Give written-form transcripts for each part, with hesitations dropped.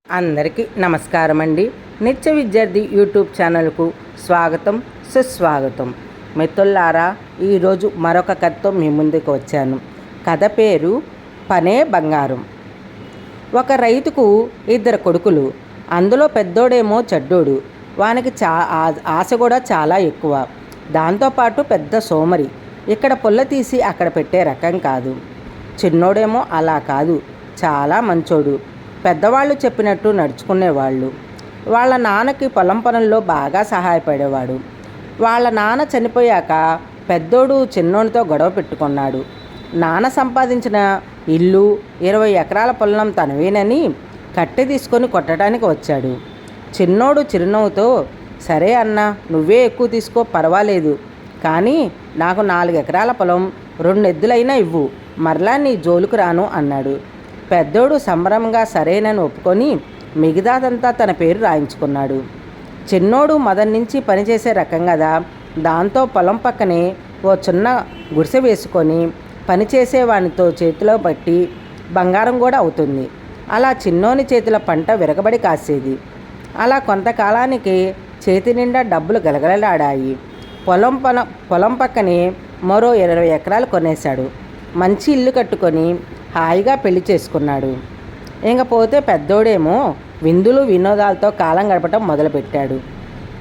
అందరికీ నమస్కారం అండి. నిత్య విద్యార్థి యూట్యూబ్ ఛానల్కు స్వాగతం, సుస్వాగతం. మిత్రులారా, ఈరోజు మరొక కథతో మీ ముందుకు వచ్చాను. కథ పేరు పనే బంగారం. ఒక రైతుకు ఇద్దరు కొడుకులు. అందులో పెద్దోడేమో చెడ్డోడు. వానికి ఆశ కూడా చాలా ఎక్కువ. దాంతోపాటు పెద్ద సోమరి. ఇక్కడ పుల్ల తీసి అక్కడ పెట్టే రకం కాదు. చిన్నోడేమో అలా కాదు, చాలా మంచోడు. పెద్దవాళ్ళు చెప్పినట్టు నడుచుకునేవాళ్ళు. వాళ్ళ నాన్నకి పొలం పనుల్లో బాగా సహాయపడేవాడు. వాళ్ళ నాన్న చనిపోయాక పెద్దోడు చిన్నోడితో గొడవ పెట్టుకున్నాడు. నాన్న సంపాదించిన ఇల్లు 20 ఎకరాల పొలం తనవేనని కట్టె తీసుకొని కొట్టడానికి వచ్చాడు. చిన్నోడు చిరునవ్వుతో, సరే అన్న, నువ్వే ఎక్కువ తీసుకో, పర్వాలేదు, కానీ నాకు 4 ఎకరాల పొలం 2 ఎద్దులైనా ఇవ్వు, మరలా నీ జోలుకు రాను అన్నాడు. పెద్దోడు సంబరంగా సరేనని ఒప్పుకొని మిగతాదంతా తన పేరు రాయించుకున్నాడు. చిన్నోడు మొదటి నుంచి పనిచేసే రకం కదా, దాంతో పొలం పక్కనే ఓ చిన్న గుడిసె వేసుకొని పనిచేసేవానితో చేతిలో పట్టి బంగారం కూడా అవుతుంది. అలా చిన్నోని చేతిలో పంట విరగబడి కాసేది. అలా కొంతకాలానికి చేతి నిండా డబ్బులు గలగలలాడాయి. పొలం పక్కనే మరో 20 ఎకరాలు కొనేశాడు. మంచి ఇల్లు కట్టుకొని హాయిగా పెళ్లి చేసుకున్నాడు. ఇంకపోతే పెద్దోడేమో విందులు వినోదాలతో కాలం గడపటం మొదలుపెట్టాడు.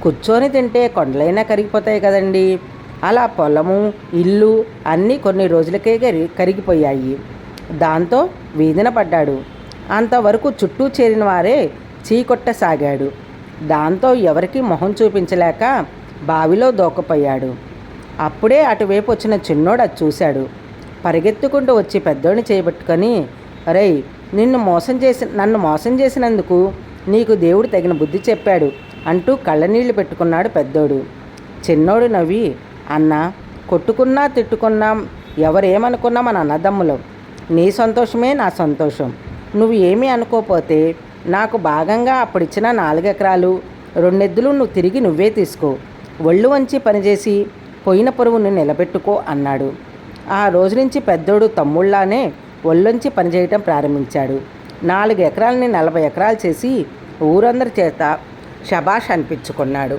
కూర్చొని తింటే కొండలైనా కరిగిపోతాయి కదండి. అలా పొలము, ఇల్లు అన్నీ కొన్ని రోజులకే కరిగిపోయాయి. దాంతో వీధిన పడ్డాడు. అంతవరకు చుట్టూ చేరిన వారే చీకొట్టసాగాడు. దాంతో ఎవరికి మొహం చూపించలేక బావిలో దూకపోయాడు. అప్పుడే అటువైపు వచ్చిన చిన్నోడు అది చూశాడు. పరిగెత్తుకుంటూ వచ్చి పెద్దోడిని చేయబట్టుకొని, రేయ్, నన్ను మోసం చేసినందుకు నీకు దేవుడు తగిన బుద్ధి చెప్పాడు అంటూ కళ్ళనీళ్లు పెట్టుకున్నాడు పెద్దోడు. చిన్నోడు నవ్వి, అన్నా, కొట్టుకున్నా తిట్టుకున్నా ఎవరేమనుకున్నా మన అన్నదమ్ములం. నీ సంతోషమే నా సంతోషం. నువ్వు ఏమీ అనుకోపోతే నాకు భాగంగా అప్పుడిచ్చిన 4 ఎకరాలు 2 ఎద్దులు నువ్వు తిరిగి నువ్వే తీసుకో. ఒళ్ళు వంచి పనిచేసి పోయిన పరువును నిలబెట్టుకో అన్నాడు. ఆ రోజు నుంచి పెద్దోడు తమ్ముళ్లానే ఒళ్ళొంచి పనిచేయటం ప్రారంభించాడు. 4 ఎకరాలని 40 ఎకరాలు చేసి ఊరందరి చేత శబాష్ అనిపించుకున్నాడు.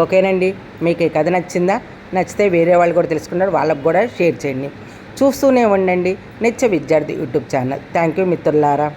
ఓకేనండి, మీకు ఈ కథ నచ్చిందా? నచ్చితే వేరే వాళ్ళు కూడా తెలుసుకున్నారు, వాళ్ళకు కూడా షేర్ చేయండి. చూస్తూనే ఉండండి నిత్య విద్యార్థి యూట్యూబ్ ఛానల్. థ్యాంక్ యూ మిత్రులారా.